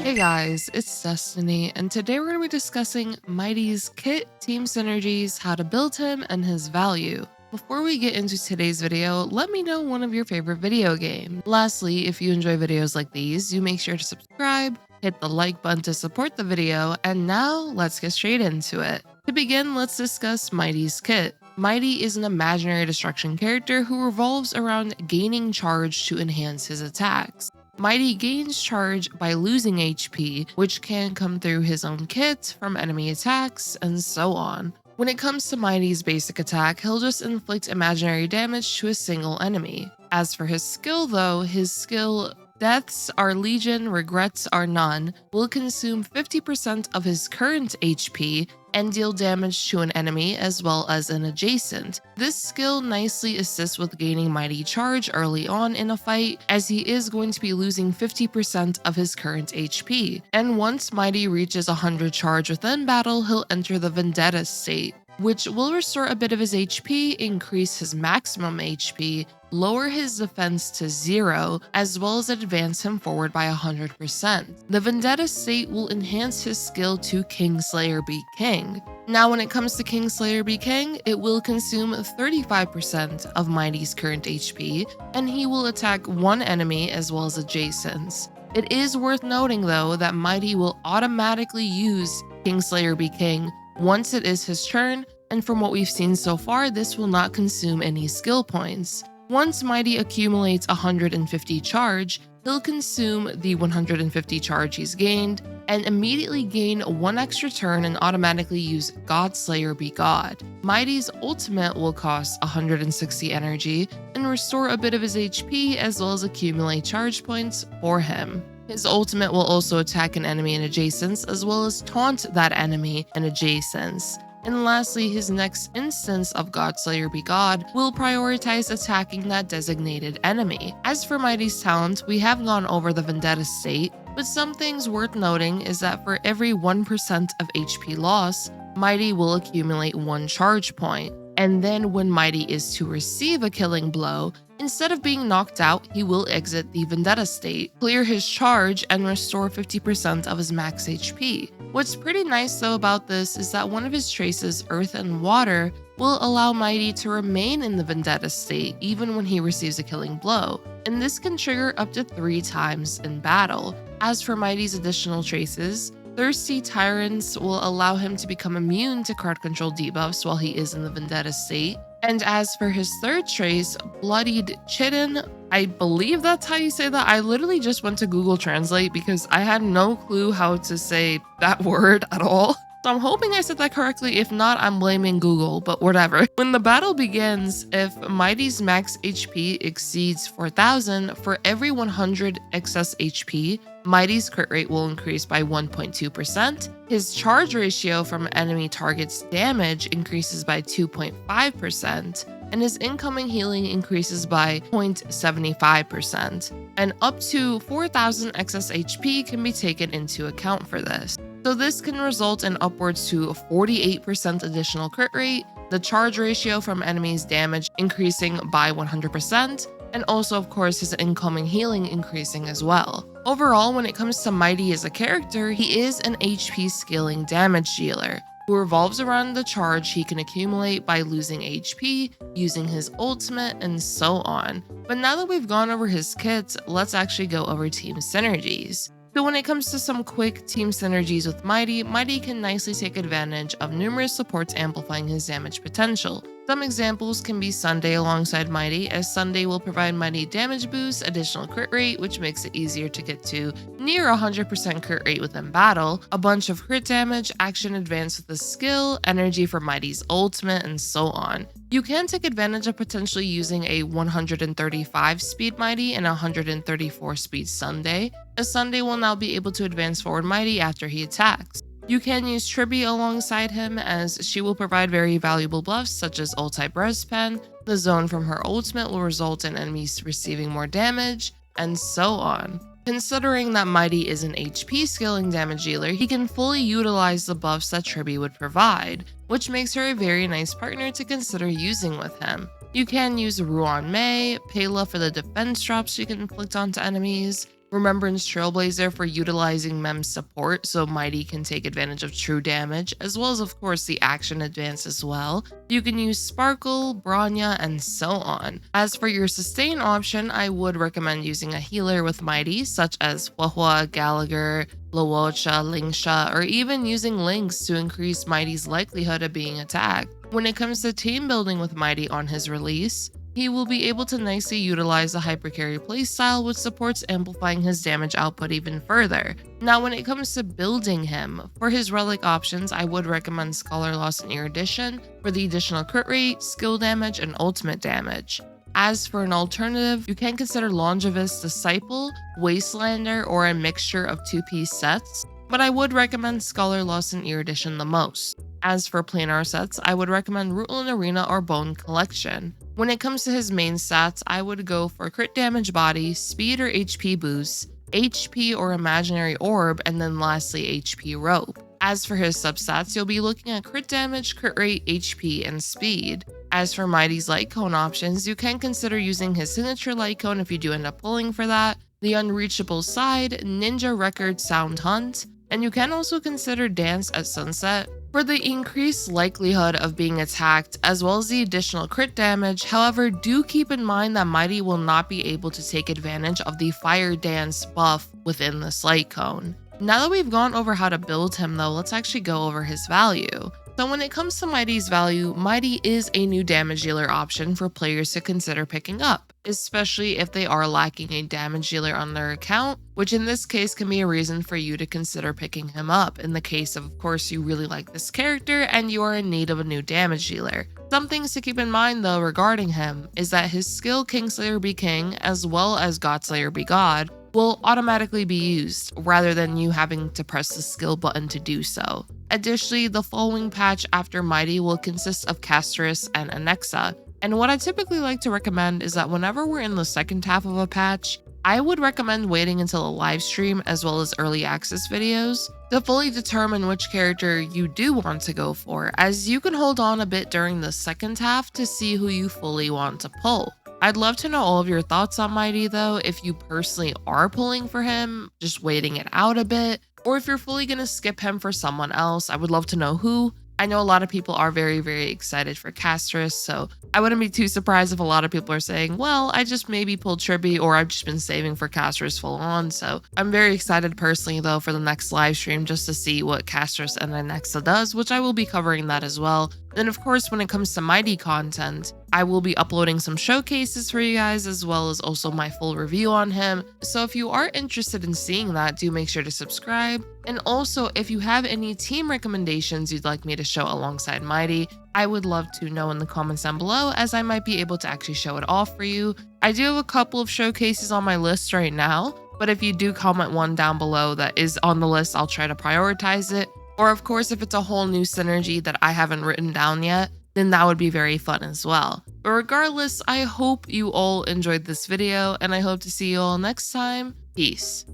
Hey guys, it's Destiny, and today we're going to be discussing Mydei's Kit, Team Synergies, how to build him, and his value. Before we get into today's video, let me know one of your favorite video games. Lastly, if you enjoy videos like these, you make sure to subscribe, hit the like button to support the video, and now let's get straight into it. To begin, let's discuss Mydei's Kit. Mydei is an imaginary destruction character who revolves around gaining charge to enhance his attacks. Mydei gains charge by losing HP, which can come through his own kit, from enemy attacks, and so on. When it comes to Mydei's basic attack, he'll just inflict imaginary damage to a single enemy. As for his skill though, his skill Deaths are Legion, Regrets are None will consume 50% of his current HP and deal damage to an enemy as well as an adjacent. This skill nicely assists with gaining Mydei charge early on in a fight, as he is going to be losing 50% of his current HP. And once Mydei reaches 100 charge within battle, he'll enter the Vendetta state, which will restore a bit of his HP, increase his maximum HP, lower his defense to 0, as well as advance him forward by 100%. The Vendetta state will enhance his skill to Kingslayer Be King. Now when it comes to Kingslayer Be King, it will consume 35% of Mydei's current HP, and he will attack one enemy as well as adjacents. It is worth noting though that Mydei will automatically use Kingslayer Be King once it is his turn, and from what we've seen so far, this will not consume any skill points. Once Mydei accumulates 150 charge, he'll consume the 150 charge he's gained, and immediately gain one extra turn and automatically use Godslayer Be God. Mydei's ultimate will cost 160 energy and restore a bit of his HP as well as accumulate charge points for him. His ultimate will also attack an enemy and adjacents as well as taunt that enemy and adjacents. And lastly, his next instance of Godslayer Be God will prioritize attacking that designated enemy. As for Mydei's talent, we have gone over the Vendetta state, but some things worth noting is that for every 1% of HP loss, Mydei will accumulate 1 charge point. And then when Mydei is to receive a killing blow, instead of being knocked out, he will exit the Vendetta state, clear his charge, and restore 50% of his max HP. What's pretty nice though about this is that one of his traces, Earth and Water, will allow Mydei to remain in the Vendetta state even when he receives a killing blow, and this can trigger up to 3 times in battle. As for Mydei's additional traces, Thirsty Tyrants will allow him to become immune to card control debuffs while he is in the Vendetta state. And as for his third trace, Bloodied Chidden, I believe that's how you say that. I literally just went to Google Translate because I had no clue how to say that word at all. So I'm hoping I said that correctly. If not, I'm blaming Google, but whatever. When the battle begins, if Mydei's max HP exceeds 4,000, for every 100 excess HP, Mydei's crit rate will increase by 1.2%. His charge ratio from enemy targets' damage increases by 2.5%, and his incoming healing increases by 0.75%. And up to 4,000 excess HP can be taken into account for this. So this can result in upwards to a 48% additional crit rate, the charge ratio from enemies' damage increasing by 100%, and also of course his incoming healing increasing as well. Overall, when it comes to Mydei as a character, he is an HP scaling damage dealer who revolves around the charge he can accumulate by losing HP, using his ultimate, and so on. But now that we've gone over his kits, let's actually go over Team Synergies. So when it comes to some quick team synergies with Mydei, Mydei can nicely take advantage of numerous supports amplifying his damage potential. Some examples can be Sunday alongside Mydei, as Sunday will provide Mydei damage boost, additional crit rate, which makes it easier to get to near 100% crit rate within battle, a bunch of crit damage, action advance with the skill, energy for Mydei's ultimate, and so on. You can take advantage of potentially using a 135 speed Mydei and a 134 speed Sunday, as Sunday will now be able to advance forward Mydei after he attacks. You can use Tribbie alongside him, as she will provide very valuable buffs such as Ulti Breast Pen, the zone from her ultimate will result in enemies receiving more damage, and so on. Considering that Mydei is an HP scaling damage dealer, he can fully utilize the buffs that Tribbie would provide, which makes her a very nice partner to consider using with him. You can use Ruan Mei, Pela for the defense drops she can inflict onto enemies, Remembrance Trailblazer for utilizing Mem's support so Mydei can take advantage of true damage, as well as of course the action advance as well. You can use Sparkle, Bronya, and so on. As for your sustain option, I would recommend using a healer with Mydei, such as Huohuo, Gallagher, Luocha, Lingsha, or even using Lynx to increase Mydei's likelihood of being attacked. When it comes to team building with Mydei on his release, he will be able to nicely utilize the Hypercarry playstyle, which supports amplifying his damage output even further. Now when it comes to building him, for his relic options, I would recommend Scholar Loss and Erudition for the additional crit rate, skill damage, and ultimate damage. As for an alternative, you can consider Longevous Disciple, Wastelander, or a mixture of two-piece sets, but I would recommend Scholar Loss and Erudition the most. As for planar sets, I would recommend Rutland Arena or Bone Collection. When it comes to his main stats, I would go for crit damage body, speed or HP boost, HP or imaginary orb, and then lastly HP rope. As for his substats, you'll be looking at crit damage, crit rate, HP, and speed. As for Mydei's light cone options, you can consider using his signature light cone if you do end up pulling for that, the unreachable side, ninja record sound hunt, and you can also consider dance at sunset for the increased likelihood of being attacked as well as the additional crit damage. However, do keep in mind that Mydei will not be able to take advantage of the fire dance buff within this light cone. Now that we've gone over how to build him though, let's actually go over his value. So when it comes to Mydei's value, Mydei is a new damage dealer option for players to consider picking up, especially if they are lacking a damage dealer on their account, which in this case can be a reason for you to consider picking him up in the case of course you really like this character and you are in need of a new damage dealer. Some things to keep in mind though regarding him is that his skill Kingslayer be King as well as Godslayer be God will automatically be used rather than you having to press the skill button to do so. Additionally, the following patch after Mydei will consist of Castorice and Anaxa, and what I typically like to recommend is that whenever we're in the second half of a patch, I would recommend waiting until a live stream as well as early access videos to fully determine which character you do want to go for, as you can hold on a bit during the second half to see who you fully want to pull. I'd love to know all of your thoughts on Mydei though, if you personally are pulling for him, just waiting it out a bit, or if you're fully gonna skip him for someone else. I would love to know who. I know a lot of people are very excited for Castorice, so I wouldn't be too surprised if a lot of people are saying, well, I just maybe pulled Tribbie or I've just been saving for Castorice full on. So I'm very excited personally though for the next live stream just to see what Castorice and Anaxa does, which I will be covering that as well. And of course, when it comes to Mydei content, I will be uploading some showcases for you guys as well as also my full review on him. So if you are interested in seeing that, do make sure to subscribe. And also, if you have any team recommendations you'd like me to show alongside Mydei, I would love to know in the comments down below, as I might be able to actually show it off for you. I do have a couple of showcases on my list right now, but if you do comment one down below that is on the list, I'll try to prioritize it. Or of course, if it's a whole new synergy that I haven't written down yet, then that would be very fun as well. But regardless, I hope you all enjoyed this video and I hope to see you all next time. Peace.